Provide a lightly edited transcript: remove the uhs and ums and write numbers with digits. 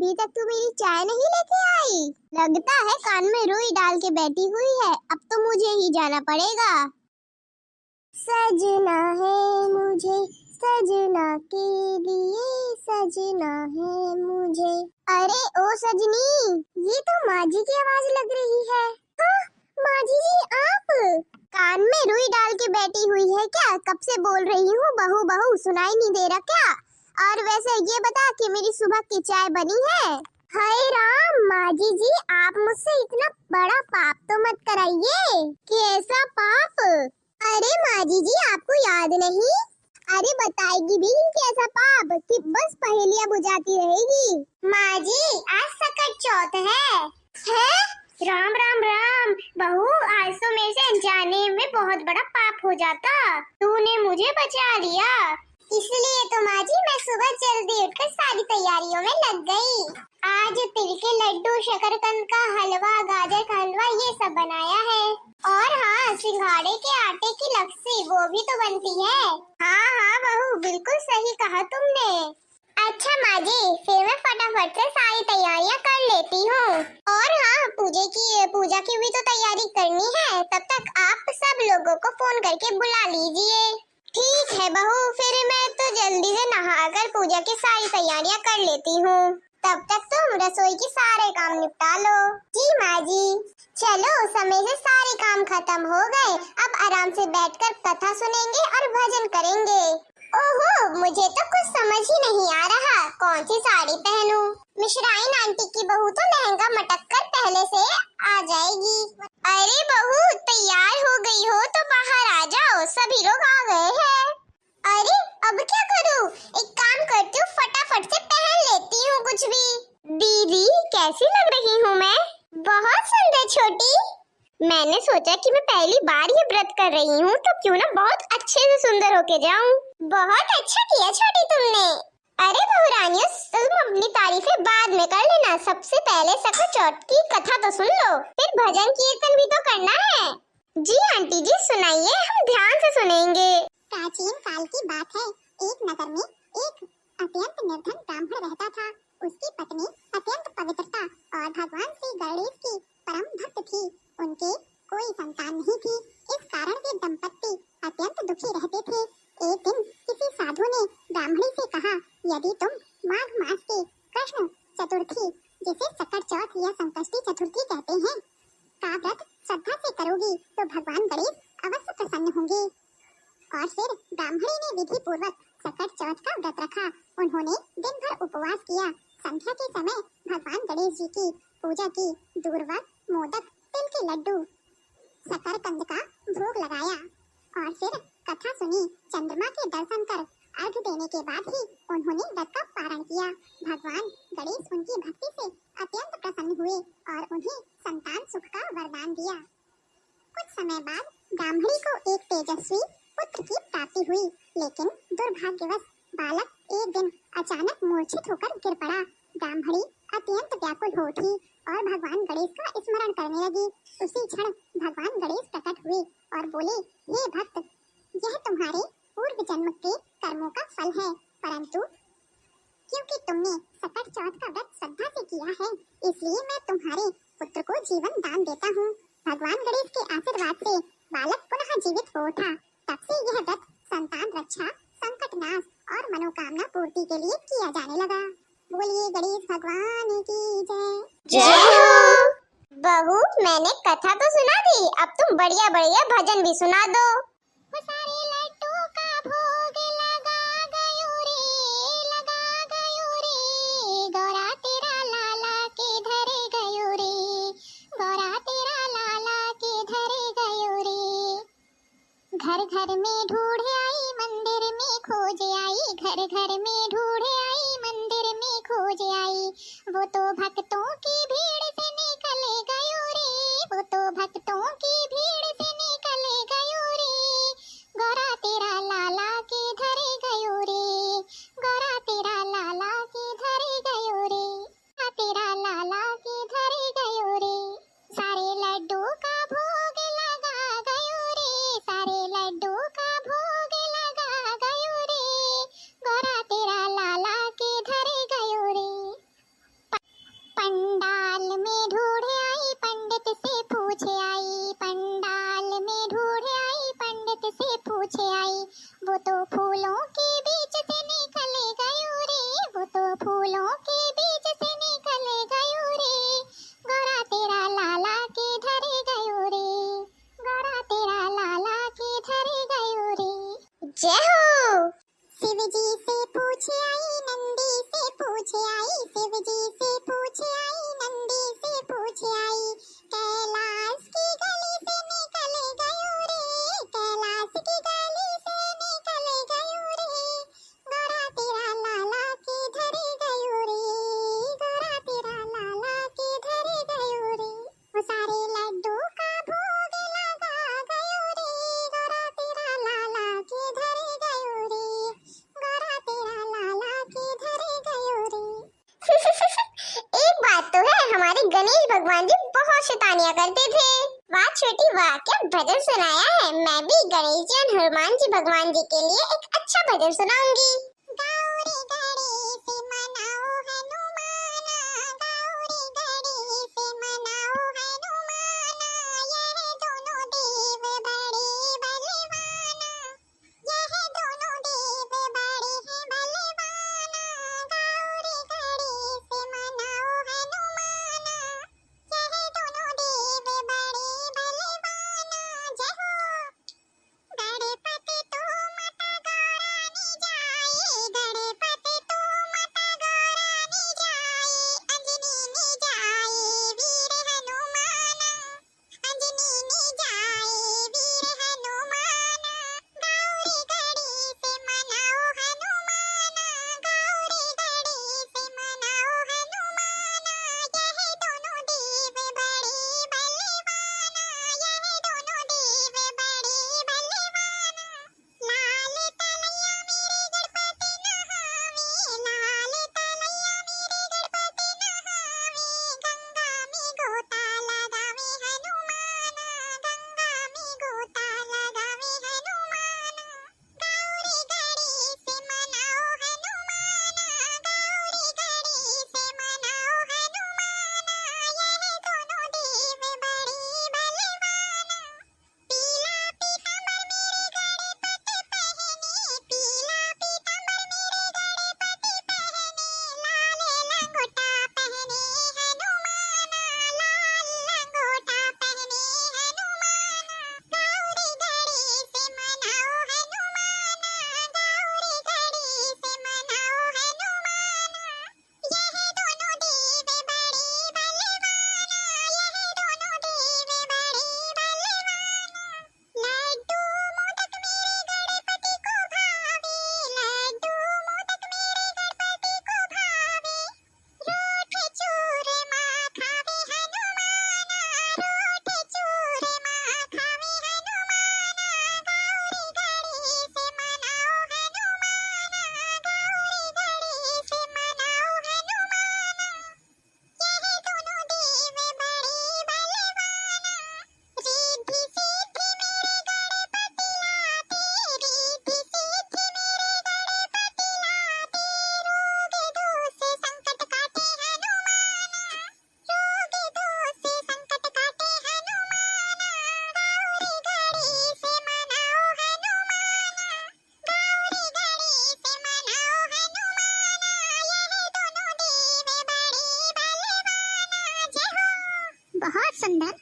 अभी तक तू मेरी चाय नहीं लेके आई। लगता है कान में रुई डाल के बैठी हुई है। अब तो मुझे ही जाना पड़ेगा। सजना है मुझे सजना के लिए सजना है मुझे। अरे ओ सजनी, ये तो माँ जी की आवाज लग रही है। हाँ, माँ जी आप कान में रुई डाल के बैठी हुई है क्या? कब से बोल रही हूँ बहू बहू, सुनाई नहीं दे रहा क्या? और वैसे ये बता कि मेरी सुबह की चाय बनी है? हाय राम, माँ जी आप मुझसे इतना बड़ा पाप तो मत कराइए। कैसा पाप? अरे माँ जी आपको याद नहीं? अरे बताएगी भी कैसा पाप कि बस पहेलियां बुझाती रहेगी। माँ जी आज सकट चौथ है। राम राम राम बहू, आज तो मेरे से अनजाने में बहुत बड़ा पाप हो जाता। तूने मुझे बचा लिया। इसलिए तो माँ जी मैं सुबह जल्दी उठकर सारी तैयारियों में लग गई। आज तिल के लड्डू, शकरकंद का हलवा, गाजर का हलवा ये सब बनाया है। और हाँ, सिंघाड़े के आटे की लस्सी वो भी तो बनती है। हाँ बहू, बिल्कुल सही कहा तुमने। अच्छा माँ जी, फिर मैं फटाफट से सारी तैयारियाँ कर लेती हूँ। और हाँ, पूजा की भी तो तैयारी करनी है। तब तक आप सब लोगों को फोन करके बुला लीजिए। ठीक है बहू, फिर मैं तो जल्दी से नहाकर पूजा की सारी तैयारियां कर लेती हूँ। तब तक तुम रसोई के सारे काम निपटा लो। जी माँ जी। चलो, समय से सारे काम खत्म हो गए। अब आराम से बैठकर कथा सुनेंगे और भजन करेंगे। ओहो, मुझे तो कुछ समझ ही नहीं आ रहा कौन सी साड़ी पहनूं। मिश्राइन आंटी की बहू तो लहंगा मटक कर पहले से आ जाएगी। अरे बहू, तैयार हो गई हो तो बाहर आ जाओ, सभी लोग आ गए हैं। अरे अब क्या करूं? एक काम करती हूँ, फटाफट से पहन लेती हूँ कुछ भी। दीदी कैसी लग रही हूँ मैं? बहुत सुंदर छोटी। मैंने सोचा कि मैं पहली बार ये व्रत कर रही हूँ तो क्यों ना बहुत अच्छे से सुंदर होके जाऊँ। बहुत अच्छा किया छोटी तुमने। अरे बहुरानियों, तुम अपनी तारीफें बाद में कर लेना। सबसे पहले सकट चौथ की कथा तो सुन लो, फिर भजन कीर्तन भी तो करना है। जी आंटी जी सुनाइए, हम ध्यान से सुनेंगे। प्राचीन काल की बात है। एक नगर में एक अत्यंत निर्धन ब्राह्मण रहता था। उसकी पत्नी अत्यंत पवित्रता और भगवान श्री गणेश की परम भक्त थी। उनके कोई संतान नहीं थी। इस कारण वे दंपत्ति अत्यंत दुखी रहते थे। एक दिन किसी साधु ने ब्राह्मणी से कहा, यदि तुम माघ मास के कृष्ण चतुर्थी, जिसे सकट चौथ या संकष्टी चतुर्थी कहते हैं, का व्रत श्रद्धा से करोगी तो भगवान गणेश अवश्य प्रसन्न होंगे। और फिर ब्राह्मणी ने विधि पूर्वक सकट चौथ का व्रत रखा। उन्होंने दिन भर उपवास किया। संध्या के समय भगवान गणेश जी की पूजा की। दूर्वा, मोदक, तिल के लड्डू, शकरकंद का भोग लगाया और फिर कथा सुनी। चंद्रमा के दर्शन कर अर्घ देने के बाद ही उन्होंने व्रत का पारण किया। भगवान गणेश उनकी भक्ति से अत्यंत प्रसन्न हुए और उन्हें संतान सुख का वरदान दिया। कुछ समय बाद ब्राह्मणी को एक तेजस्वी पुत्र की प्राप्ति हुई, लेकिन दुर्भाग्यवश बालक एक दिन अचानक मूर्छित होकर गिर पड़ा। ब्राह्मणी अत्यंत व्याकुल हो उठी और भगवान गणेश का स्मरण करने लगी। उसी क्षण भगवान गणेश प्रकट हुए और बोले, हे भक्त, यह तुम्हारे पूर्व जन्म के कर्मों का फल है, परंतु क्योंकि तुमने सकट चौथ का व्रत श्रद्धा से किया है, इसलिए मैं तुम्हारे पुत्र को जीवन दान देता हूँ। भगवान गणेश के आशीर्वाद से बालक पुनः जीवित हो उठा। तब से यह व्रत संतान रक्षा, संकट नाश और मनोकामना पूर्ति के लिए किया जाने लगा। बोलिए गणेश भगवान की जय। जय हो। बहू, मैंने कथा तो सुना दी, अब तुम बढ़िया बढ़िया भजन भी सुना दो। सारे लड्डू का भोग लगा गयो रे, गौरा तेरा लाला के धरे गयो रे, गौरा तेरा लाला के धरे गयो रे। घर घर में ढूंढ आई, मंदिर में खोज आई, घर घर में ढूंढ आई, मंदिर में खोज आई, वो तो भक्तों की भीड़ से निकल गयो रे, वो तो भक्तों की भीड़ से निकल गयो रे, गौरा तेरा लाला के धरे गयो रे, गौरा तेरा लाला के धरे गयो रे, तेरा लाला के धरे गयो रे। सारे लड्डू का भोग लगा गयो रे, सारे लड्डू का भोग लगा गयो रे, गौरा तेरा लाला के धरे गयो रे। फूलों के बीच से निकल गयो रे, गोरा तेरा लाला के धरे गयो रे, गोरा तेरा लाला के धरे गयो रे। जय हो। शिव जी से पूछे आई, नंदी से पूछे आई, शिव जी से पूछे आई, नंदी से पूछे आई, कैलाश की गली से निकल गयो रे, कैलाश की गली से निकल गयो रे, गोरा तेरा लाला के धरे गयो रे, गोरा तेरा लाला के धरे गयो रे। वो सारे लड्डू का भोग लगा गयो रे, गोरा तेरा लाला के धरे गयो रे, गोरा तेरा लाला के धरे गयो रे। एक बात तो है, हमारे गणेश भगवान जी बहुत शैतानियां करते थे। वाह छोटी वाह, क्या भजन सुनाया है। मैं भी गणेश जी और हनुमान जी भगवान जी के लिए एक अच्छा भजन सुनाऊंगी। गौरी गणेश मनाओ हनुमाना, गौरी गणेश मनाओ हनुमाना, यह दोनों देव बड़े बलवाना, यह दोनों देव बड़े हैं बलवाना, गौरी गणेश मनाओ हनुमाना, यह दोनों देव बड़े बलवाना। जय हो। गणपति तो माता गौरानी जाए, गणपति तो माता गौरानी जाए, अंजनी ने जाए वीर हनुमाना, अंजनी ने जाए वीर हनुमाना, गौरी गणेश मनाओ हनुमाना, गौरी गणेश मनाओ हनुमाना, यह दोनों देव बड़े बलवाना, यह दोनों देव बड़े बलवाना। लाल तलैया मेरे गणपति नहावे, लाल तलैया मेरे गणपति नहावे, गंगा में गोता लगावे हनुमाना, गंगा में गोता लगावे हनुमाना, गौरी गणेश मनाओ हनुमाना, गौरी गणेश मनाओ हनुमाना, यह दोनों देव बड़े बलवाना। पीला पीतांबर मेरे गणपति पहने, पीला पीतांबर मेरे गणपति पहने, लाल लंगोटा पहने हनुमाना, लाल लंगोटा पहने हनुमाना, गौरी गणेश मनाओ हनुमाना, गौरी गणेश मनाओ हनुमाना, यह दोनों देव बड़े बलवाना, यह दोनों देव बड़े बलवाना। लड्डू मोदक मेरे गणपति को भावे, लड्डू मोदक मेरे गणपति को भावे, रोठ चूरमा खावे हनुमाना, रोठ चूरमा खावे हनुमाना, गौरी गणेश मनाओ हनुमाना, गौरी गणेश मनाओ हनुमाना, यह दोनों देव बड़े बलवाना। रिद्धि सिद्धि मेरे गणपति लाते, रिद्धि सिद्धि मेरे गणपति लाते, रोग दोष संकट काटे हनुमाना, रोग दोष संकट काटे हनुमाना, गौरी गणेश मनाओ हनुमाना, गौरी गणेश मनाओ हनुमाना, यह दोनों देव बड़े बलवाना। जय हो। बहुत सुंदर।